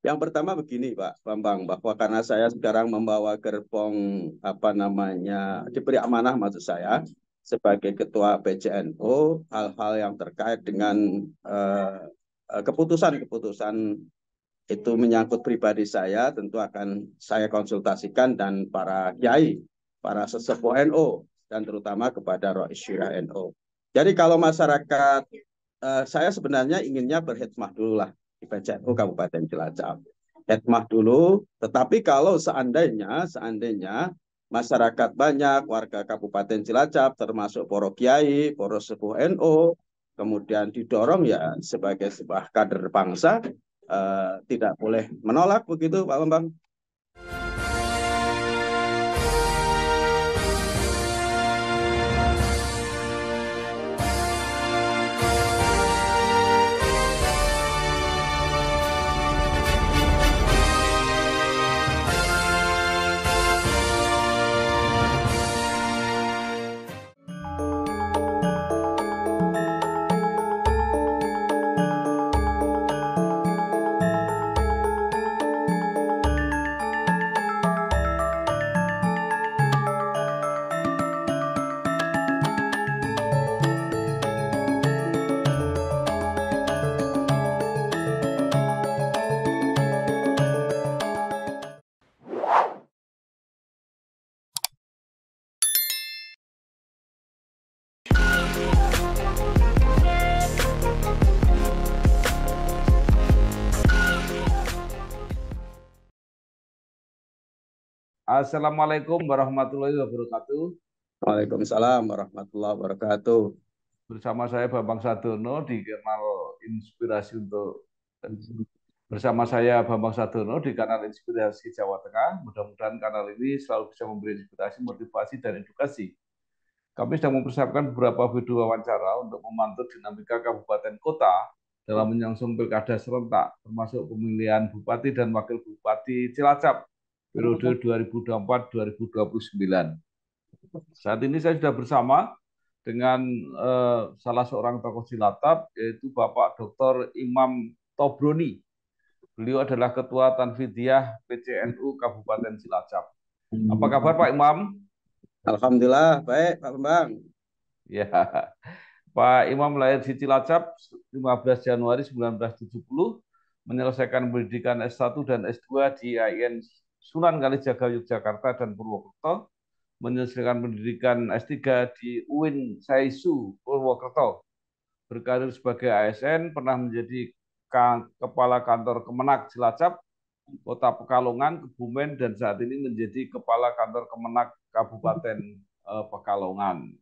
Yang pertama begini, Pak Bambang, bahwa karena saya sekarang membawa gerbong apa namanya diberi amanah maksud saya sebagai ketua PJNU, hal-hal yang terkait dengan keputusan-keputusan itu menyangkut pribadi saya, tentu akan saya konsultasikan dan para kiai, para sesepuh NU, dan terutama kepada Rois Syirah NU. Jadi kalau masyarakat, saya sebenarnya inginnya berkhidmah dulu lah di PJNU Kabupaten Cilacap. Khidmah dulu, tetapi kalau seandainya masyarakat banyak, warga Kabupaten Cilacap, termasuk para kiai, para sepuh NU, kemudian didorong ya sebagai sebuah kader bangsa, tidak boleh menolak begitu Pak Bambang. Assalamualaikum warahmatullahi wabarakatuh. Waalaikumsalam warahmatullahi wabarakatuh. Bersama saya Bambang Sadono di kanal Inspirasi untuk bersama saya Bambang Sadono di kanal Inspirasi Jawa Tengah. Mudah-mudahan kanal ini selalu bisa memberi inspirasi, motivasi, dan edukasi. Kami sedang mempersiapkan beberapa video wawancara untuk memantau dinamika kabupaten kota dalam menyongsong pilkada serentak, termasuk pemilihan bupati dan wakil bupati Cilacap periode 2024-2029. Saat ini saya sudah bersama dengan salah seorang tokoh Cilacap, yaitu Bapak Dr. Imam Tobroni. Beliau adalah Ketua Tanfidiyah PCNU Kabupaten Cilacap. Apa kabar Pak Imam? Alhamdulillah baik Pak Bambang. Ya, Pak Imam lahir di Cilacap 15 Januari 1970, menyelesaikan pendidikan S1 dan S2 di IAIN Sunan Kalijaga Yogyakarta dan Purwokerto, menyelesaikan pendidikan S3 di UIN Saisu Purwokerto, berkarir sebagai ASN, pernah menjadi Kepala Kantor Kemenak Cilacap, Kota Pekalongan, Kebumen, dan saat ini menjadi Kepala Kantor Kemenak Kabupaten Pekalongan.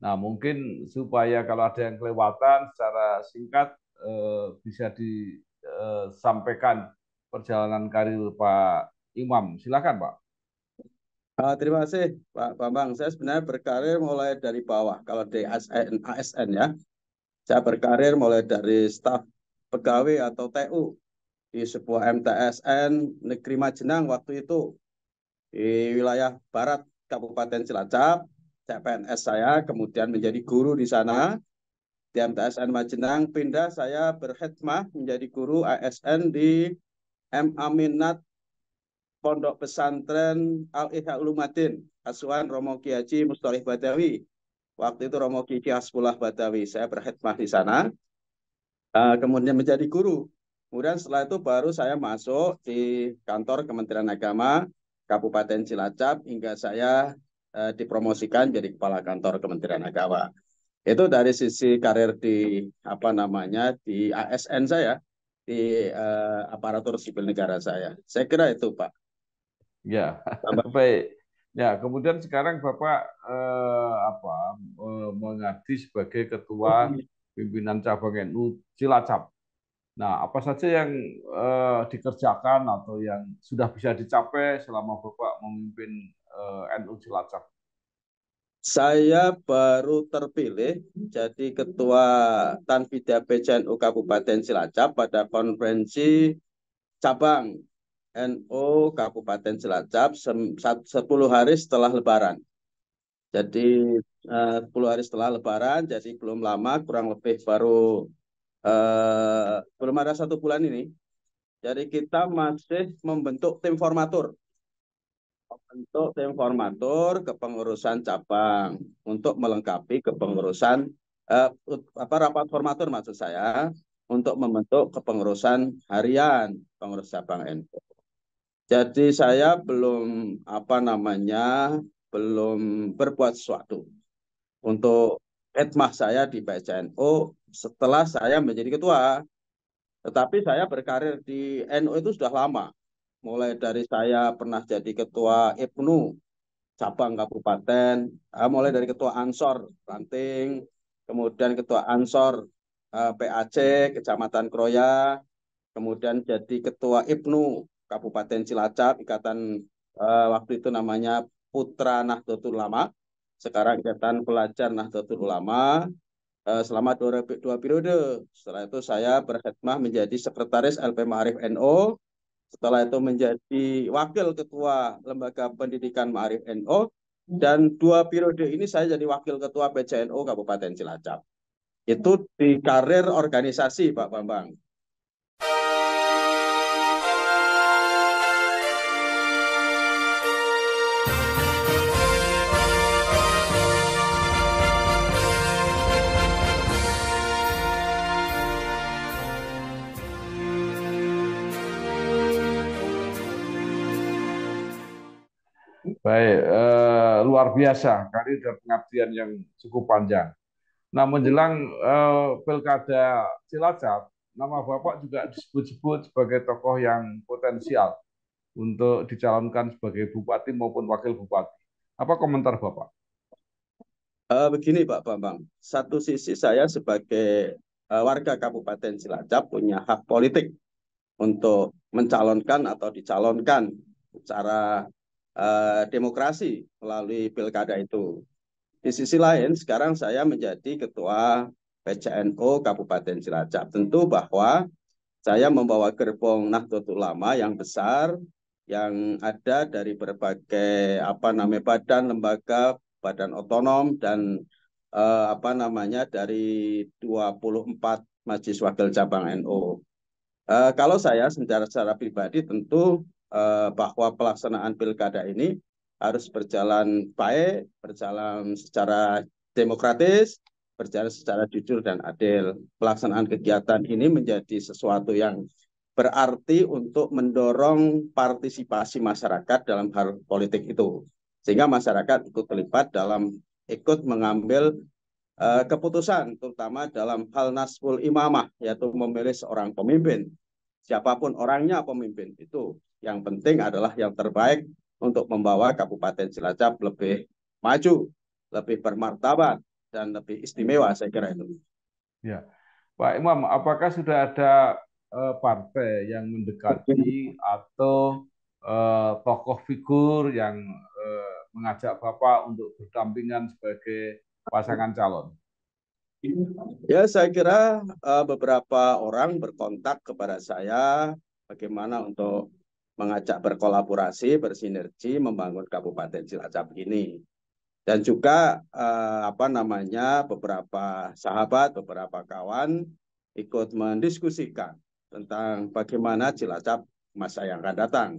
Nah, mungkin supaya kalau ada yang kelewatan secara singkat bisa disampaikan perjalanan karir Pak Imam. Silakan, Pak. Terima kasih Pak Bambang. Saya sebenarnya berkarir mulai dari bawah. Kalau di ASN ya, saya berkarir mulai dari staf pegawai atau TU di sebuah MTSN Negeri Majenang waktu itu di wilayah barat Kabupaten Cilacap. CPNS saya kemudian menjadi guru di sana di MTSN Majenang. Pindah saya berkhidmah menjadi guru ASN di M Aminat Pondok Pesantren Al Ihya Ulumadin, asuhan Romo Ki Haji Mustoleh Badawi. Waktu itu Romo Ki Hasbullah Badawi. Saya berkhidmah di sana, kemudian menjadi guru. Kemudian setelah itu baru saya masuk di kantor Kementerian Agama Kabupaten Cilacap hingga saya dipromosikan jadi kepala kantor Kementerian Agama. Itu dari sisi karir di apa namanya di ASN saya, di aparatur sipil negara saya. Saya kira itu Pak. Ya, Tambah. baik. Ya, kemudian sekarang Bapak mengabdi sebagai Ketua Pimpinan Cabang NU Cilacap. Nah, apa saja yang dikerjakan atau yang sudah bisa dicapai selama Bapak memimpin NU Cilacap? Saya baru terpilih jadi Ketua Tanfidiyah PCNU Kabupaten Cilacap pada konferensi cabang NU Kabupaten Cilacap 10 hari setelah Lebaran. Jadi 10 hari setelah Lebaran, jadi belum lama, kurang lebih baru belum ada 1 bulan ini. Jadi kita masih membentuk tim formatur. Membentuk tim formatur kepengurusan cabang untuk melengkapi kepengurusan rapat formatur maksud saya untuk membentuk kepengurusan harian pengurus cabang NU. Jadi saya belum berbuat sesuatu untuk khidmah saya di PCNU setelah saya menjadi ketua. Tetapi saya berkarir di NU itu sudah lama. Mulai dari saya pernah jadi ketua IPNU cabang kabupaten, mulai dari ketua Ansor Ranting, kemudian ketua Ansor PAC Kecamatan Kroya, kemudian jadi ketua IPNU Kabupaten Cilacap, ikatan waktu itu namanya Putra Nahdlatul Ulama, sekarang Ikatan Pelajar Nahdlatul Ulama, selama dua periode. Setelah itu saya berkhidmah menjadi sekretaris LP Ma'arif NU, setelah itu menjadi wakil ketua Lembaga Pendidikan Ma'arif NU, dan dua periode ini saya jadi wakil ketua PCNU Kabupaten Cilacap. Itu di karir organisasi, Pak Bambang. Baik, luar biasa, karir dan pengabdian yang cukup panjang. Nah, menjelang Pilkada Cilacap, nama Bapak juga disebut-sebut sebagai tokoh yang potensial untuk dicalonkan sebagai bupati maupun wakil bupati. Apa komentar Bapak? Begini Pak Bambang, satu sisi saya sebagai warga Kabupaten Cilacap punya hak politik untuk mencalonkan atau dicalonkan secara demokrasi melalui pilkada itu. Di sisi lain, sekarang saya menjadi ketua PCNU Kabupaten Cilacap. Tentu bahwa saya membawa gerbong Nahdlatul Ulama yang besar, yang ada dari berbagai badan, lembaga, badan otonom, dan dari 24 Majelis Wakil Cabang NU. Kalau saya secara pribadi tentu bahwa pelaksanaan pilkada ini harus berjalan baik, berjalan secara demokratis, berjalan secara jujur dan adil. Pelaksanaan kegiatan ini menjadi sesuatu yang berarti untuk mendorong partisipasi masyarakat dalam hal politik itu. Sehingga masyarakat ikut terlibat dalam ikut mengambil keputusan, terutama dalam hal nasbul imamah, yaitu memilih seorang pemimpin. Siapapun orangnya pemimpin itu. Yang penting adalah yang terbaik untuk membawa Kabupaten Cilacap lebih maju, lebih bermartabat, dan lebih istimewa, saya kira itu. Ya, Pak Imam, apakah sudah ada partai yang mendekati atau tokoh figur yang mengajak Bapak untuk berdampingan sebagai pasangan calon? Ya, saya kira beberapa orang berkontak kepada saya bagaimana untuk mengajak berkolaborasi, bersinergi, membangun Kabupaten Cilacap ini. Dan juga beberapa sahabat, beberapa kawan ikut mendiskusikan tentang bagaimana Cilacap masa yang akan datang.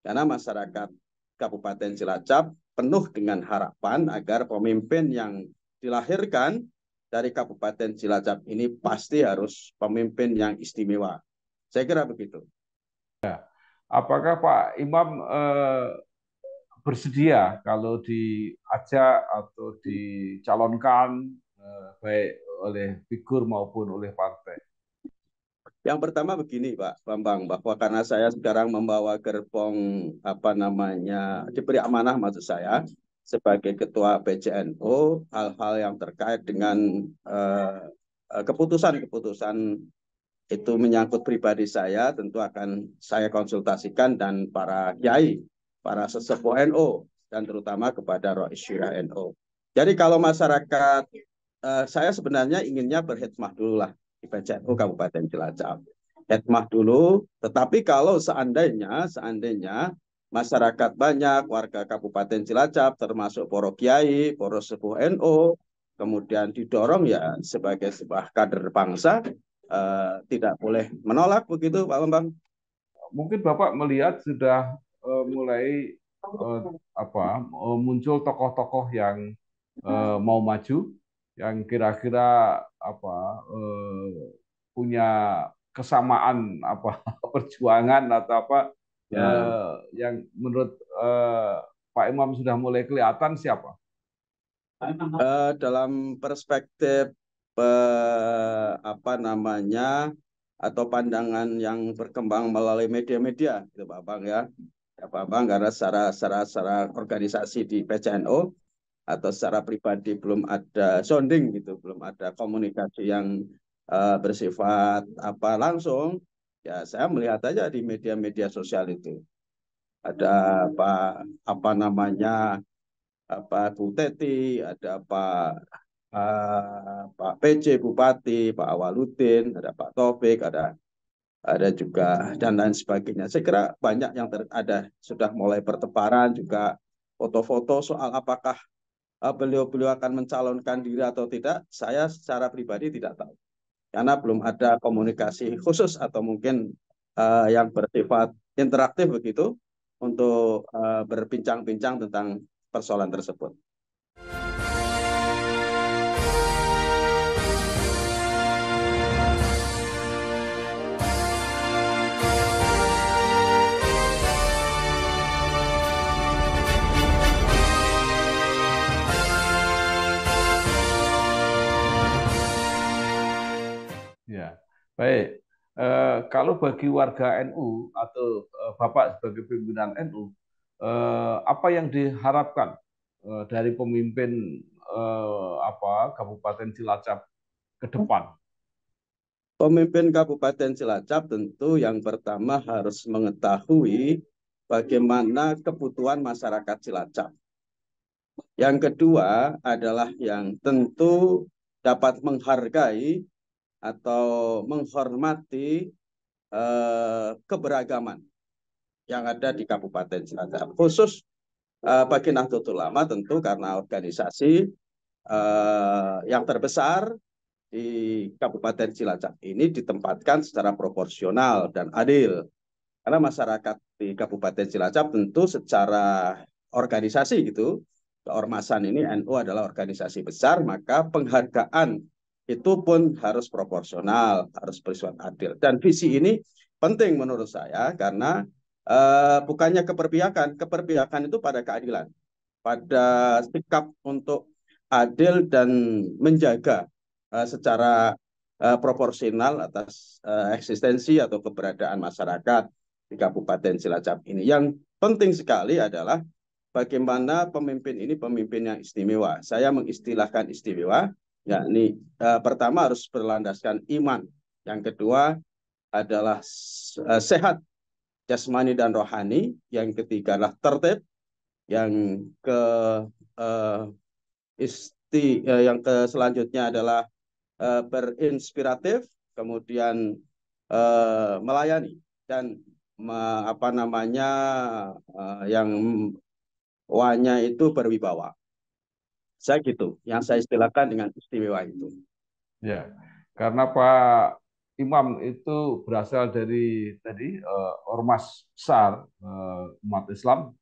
Karena masyarakat Kabupaten Cilacap penuh dengan harapan agar pemimpin yang dilahirkan dari Kabupaten Cilacap ini pasti harus pemimpin yang istimewa. Saya kira begitu. Apakah Pak Imam bersedia kalau diajak atau dicalonkan baik oleh figur maupun oleh partai? Yang pertama begini Pak Bambang, bahwa karena saya sekarang membawa gerbong diberi amanah maksud saya sebagai ketua PCNU, hal-hal yang terkait dengan keputusan-keputusan itu menyangkut pribadi saya, tentu akan saya konsultasikan dan para kiai, para sesepuh NU, dan terutama kepada Rois Syirah NU. Jadi kalau masyarakat, saya sebenarnya inginnya berkhidmah dulu lah di PCNU Kabupaten Cilacap. Khidmah dulu, tetapi kalau seandainya masyarakat banyak, warga Kabupaten Cilacap, termasuk para kiai, para sepuh NU, kemudian didorong ya sebagai sebuah kader bangsa, tidak boleh menolak begitu Pak Bambang. mungkin Bapak melihat sudah mulai muncul tokoh-tokoh yang mau maju, yang kira-kira punya kesamaan perjuangan atau Ya. yang menurut Pak Imam sudah mulai kelihatan siapa? Dalam perspektif apa namanya atau pandangan yang berkembang melalui media-media, gitu Pak Bang ya. Ya, Pak Bang, karena secara organisasi di PCNO atau secara pribadi belum ada sounding gitu, belum ada komunikasi yang bersifat langsung. Ya saya melihat aja di media-media sosial itu ada apa namanya Bu Teti, ada Pak PJ Bupati, Pak Awaludin, ada Pak Taufik, ada juga dan lain sebagainya. Saya kira banyak yang ada sudah mulai bertebaran juga foto-foto soal apakah beliau-beliau akan mencalonkan diri atau tidak. Saya secara pribadi tidak tahu karena belum ada komunikasi khusus atau mungkin yang bersifat interaktif begitu untuk berbincang-bincang tentang persoalan tersebut. Ya, baik. Kalau bagi warga NU atau Bapak sebagai pimpinan NU, apa yang diharapkan dari pemimpin Kabupaten Cilacap ke depan? Pemimpin Kabupaten Cilacap tentu yang pertama harus mengetahui bagaimana kebutuhan masyarakat Cilacap. Yang kedua adalah yang tentu dapat menghargai atau menghormati keberagaman yang ada di Kabupaten Cilacap. Khusus bagi Nahdlatul Ulama tentu karena organisasi yang terbesar di Kabupaten Cilacap ini ditempatkan secara proporsional dan adil. Karena masyarakat di Kabupaten Cilacap tentu secara organisasi gitu, keormasan ini NU adalah organisasi besar, maka penghargaan itu pun harus proporsional, harus bersifat adil. Dan visi ini penting menurut saya karena bukannya keperpihakan itu pada keadilan, pada sikap untuk adil dan menjaga secara proporsional atas eksistensi atau keberadaan masyarakat di Kabupaten Cilacap ini. Yang penting sekali adalah bagaimana pemimpin ini pemimpin yang istimewa. Saya mengistilahkan istimewa, yakni pertama harus berlandaskan iman. Yang kedua adalah sehat jasmani dan rohani. Yang ketiga adalah tertib. Yang ke eh, yang ke selanjutnya adalah berinspiratif, kemudian melayani dan apa namanya yang wanya itu berwibawa. Saya gitu, yang saya istilahkan dengan istimewa itu. Ya, karena Pak Imam itu berasal dari tadi ormas besar umat Islam.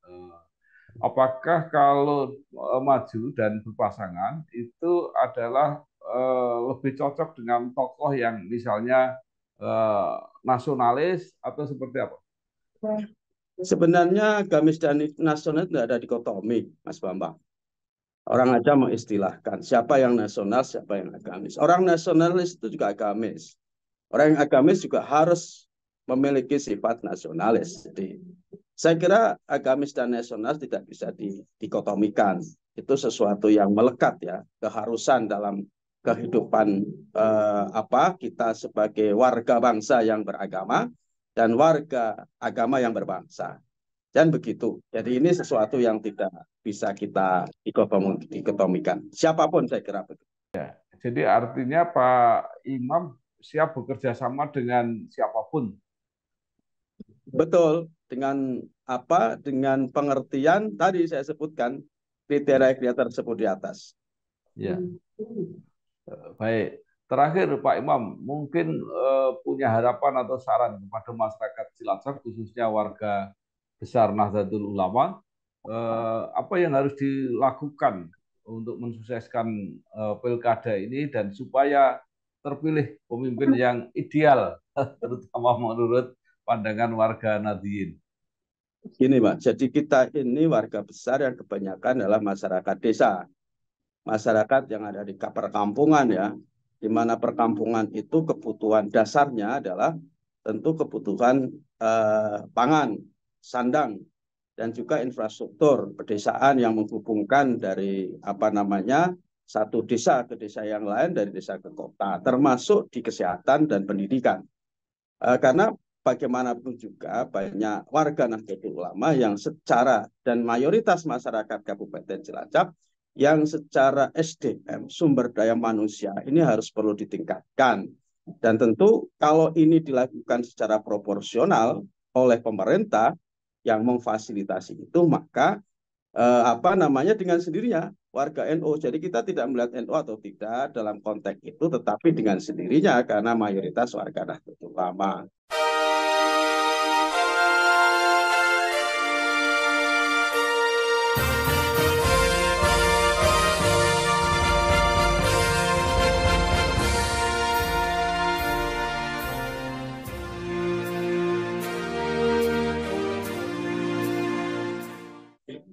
Apakah kalau maju dan berpasangan itu adalah lebih cocok dengan tokoh yang misalnya nasionalis atau seperti apa? Sebenarnya agamis dan nasional tidak ada dikotomi, Mas Bambang. Orang aja mengistilahkan siapa yang nasional, siapa yang agamis. Orang nasionalis itu juga agamis. Orang yang agamis juga harus memiliki sifat nasionalis. Jadi saya kira agamis dan nasionalis tidak bisa dikotomikan. Itu sesuatu yang melekat ya, keharusan dalam kehidupan kita sebagai warga bangsa yang beragama dan warga agama yang berbangsa. Dan begitu. Jadi ini sesuatu yang tidak bisa kita dikotomikan. Siapapun saya kira begitu. Jadi artinya Pak Imam siap bekerja sama dengan siapapun. Betul. Dengan apa? Dengan pengertian tadi saya sebutkan kriteria-kriteria tersebut di atas. Ya, baik. Terakhir Pak Imam, mungkin punya harapan atau saran kepada masyarakat Cilacap, khususnya warga besar Nahdlatul Ulama, apa yang harus dilakukan untuk mensukseskan pilkada ini dan supaya terpilih pemimpin yang ideal, terutama menurut pandangan warga Nahdien. Gini, Pak. Jadi kita ini warga besar yang kebanyakan adalah masyarakat desa. Masyarakat yang ada di perkampungan ya, di mana perkampungan itu kebutuhan dasarnya adalah tentu kebutuhan pangan, sandang, dan juga infrastruktur pedesaan yang menghubungkan dari satu desa ke desa yang lain, dari desa ke kota, termasuk di kesehatan dan pendidikan. Karena bagaimanapun juga banyak warga Nahdlatul Ulama yang secara dan mayoritas masyarakat Kabupaten Cilacap yang secara SDM, sumber daya manusia ini harus perlu ditingkatkan. Dan tentu kalau ini dilakukan secara proporsional oleh pemerintah yang memfasilitasi itu, maka dengan sendirinya warga NU. Jadi kita tidak melihat NU atau tidak dalam konteks itu, tetapi dengan sendirinya karena mayoritas warga Nahdlatul Ulama.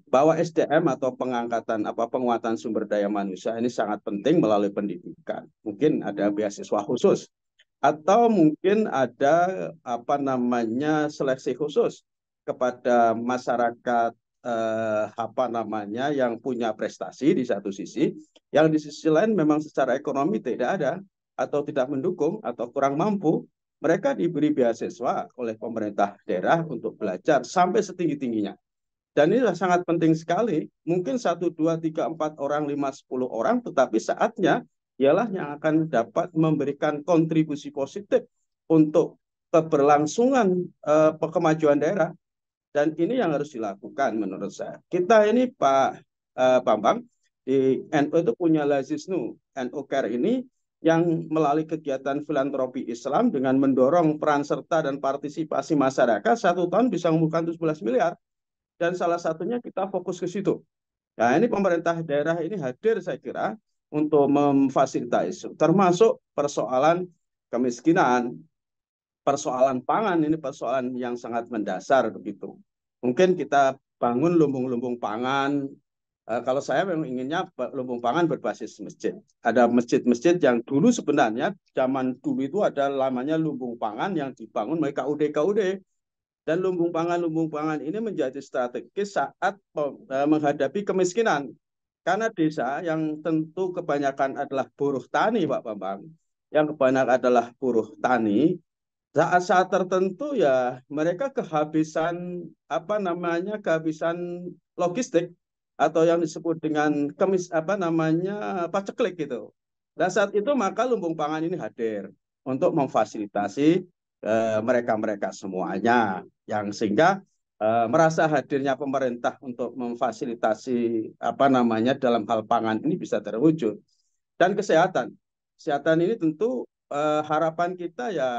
Bahwa SDM atau penguatan sumber daya manusia ini sangat penting melalui pendidikan. Mungkin ada beasiswa khusus atau mungkin ada seleksi khusus kepada masyarakat yang punya prestasi di satu sisi, yang di sisi lain memang secara ekonomi tidak ada atau tidak mendukung atau kurang mampu, mereka diberi beasiswa oleh pemerintah daerah untuk belajar sampai setinggi-tingginya. Dan ini sangat penting sekali. Mungkin 1, 2, 3, 4 orang, 5, 10 orang, tetapi saatnya ialah yang akan dapat memberikan kontribusi positif untuk keberlangsungan kemajuan daerah. Dan ini yang harus dilakukan menurut saya. Kita ini Pak Bambang, di NU itu punya Lazisnu, NU Care ini yang melalui kegiatan filantropi Islam dengan mendorong peran serta dan partisipasi masyarakat 1 tahun bisa mengumpulkan 17 miliar. Dan salah satunya kita fokus ke situ. Nah, ini pemerintah daerah ini hadir saya kira untuk memfasilitasi, termasuk persoalan kemiskinan, persoalan pangan, ini persoalan yang sangat mendasar begitu. Mungkin kita bangun lumbung-lumbung pangan. Kalau saya memang inginnya lumbung pangan berbasis masjid. Ada masjid-masjid yang dulu sebenarnya zaman dulu itu ada namanya lumbung pangan yang dibangun oleh KUD. Dan lumbung pangan ini menjadi strategis saat menghadapi kemiskinan. Karena desa yang tentu kebanyakan adalah buruh tani, Pak Bambang, yang kebanyakan adalah buruh tani, saat-saat tertentu ya mereka kehabisan kehabisan logistik atau yang disebut dengan paceklik gitu. Dan saat itu maka lumbung pangan ini hadir untuk memfasilitasi mereka-mereka semuanya, yang sehingga merasa hadirnya pemerintah untuk memfasilitasi dalam hal pangan ini bisa terwujud. Dan kesehatan ini tentu harapan kita ya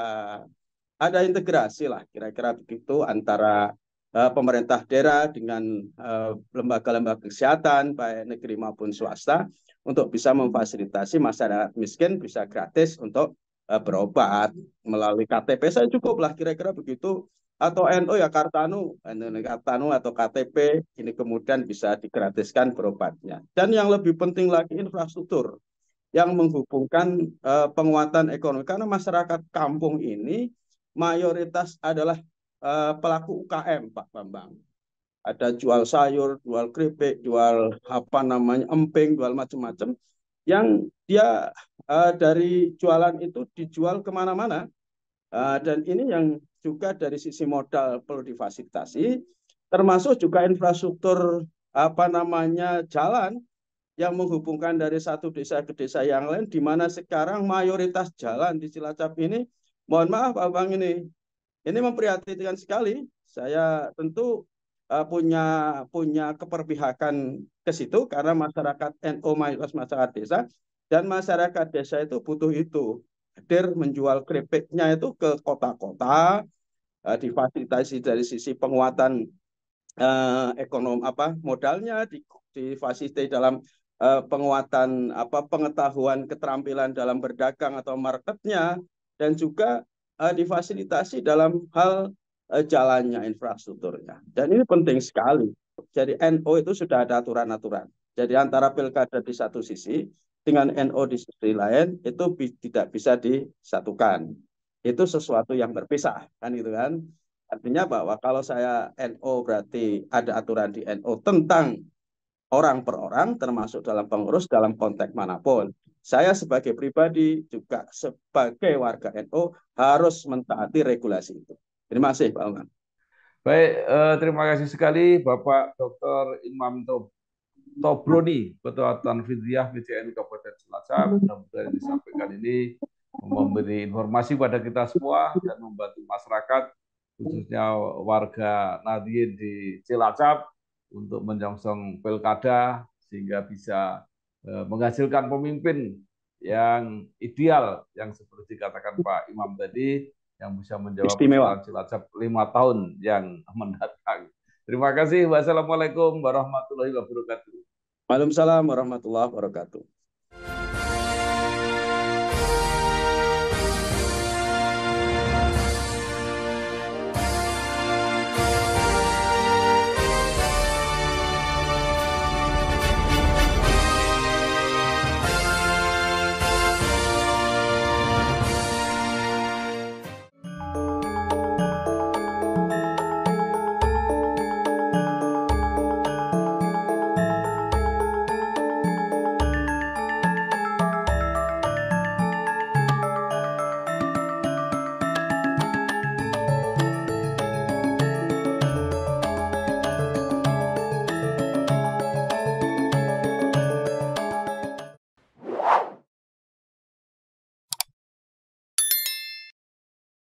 ada integrasi lah kira-kira begitu antara pemerintah daerah dengan lembaga-lembaga kesehatan baik negeri maupun swasta untuk bisa memfasilitasi masyarakat miskin bisa gratis untuk berobat melalui KTP saya cukup lah kira-kira begitu, atau NU ya Kartanu atau KTP ini kemudian bisa digratiskan berobatnya. Dan yang lebih penting lagi infrastruktur yang menghubungkan penguatan ekonomi, karena masyarakat kampung ini mayoritas adalah pelaku UKM, Pak Bambang. Ada jual sayur, jual keripik, jual emping, jual macam-macam, yang dia dari jualan itu dijual kemana-mana. Dan ini yang juga dari sisi modal perlu difasilitasi, termasuk juga infrastruktur jalan yang menghubungkan dari satu desa ke desa yang lain, di mana sekarang mayoritas jalan di Cilacap ini, mohon maaf Abang, ini memprihatinkan sekali. Saya tentu punya keperpihakan ke situ karena masyarakat NU mayoritas masyarakat desa Dan masyarakat desa itu butuh itu. Hadir menjual keripiknya itu ke kota-kota, difasilitasi dari sisi penguatan ekonomi modalnya, difasilitasi dalam penguatan pengetahuan keterampilan dalam berdagang atau marketnya, dan juga difasilitasi dalam hal jalannya, infrastrukturnya. Dan ini penting sekali. Jadi NO itu sudah ada aturan-aturan. Jadi antara pilkada di satu sisi dengan NO di sisi lain itu tidak bisa disatukan. Itu sesuatu yang berpisah, kan gitu kan. Artinya bahwa kalau saya NO berarti ada aturan di NO tentang orang per orang, termasuk dalam pengurus dalam konteks manapun. Saya sebagai pribadi juga sebagai warga NO harus mentaati regulasi itu. Terima kasih Pak Oman. Baik, terima kasih sekali Bapak Dr. Imam Tobroni, Ketua Tanfidziyah PCNU Kabupaten Cilacap. Mudah-mudahan yang disampaikan ini memberi informasi pada kita semua dan membantu masyarakat, khususnya warga Nahdien di Cilacap, untuk menyongsong pilkada sehingga bisa menghasilkan pemimpin yang ideal, yang seperti katakan Pak Imam tadi, yang bisa menjawab Istimewa. persoalan Cilacap 5 tahun yang mendatang. Terima kasih. Wassalamualaikum warahmatullahi wabarakatuh. Waalaikumsalam warahmatullahi wabarakatuh.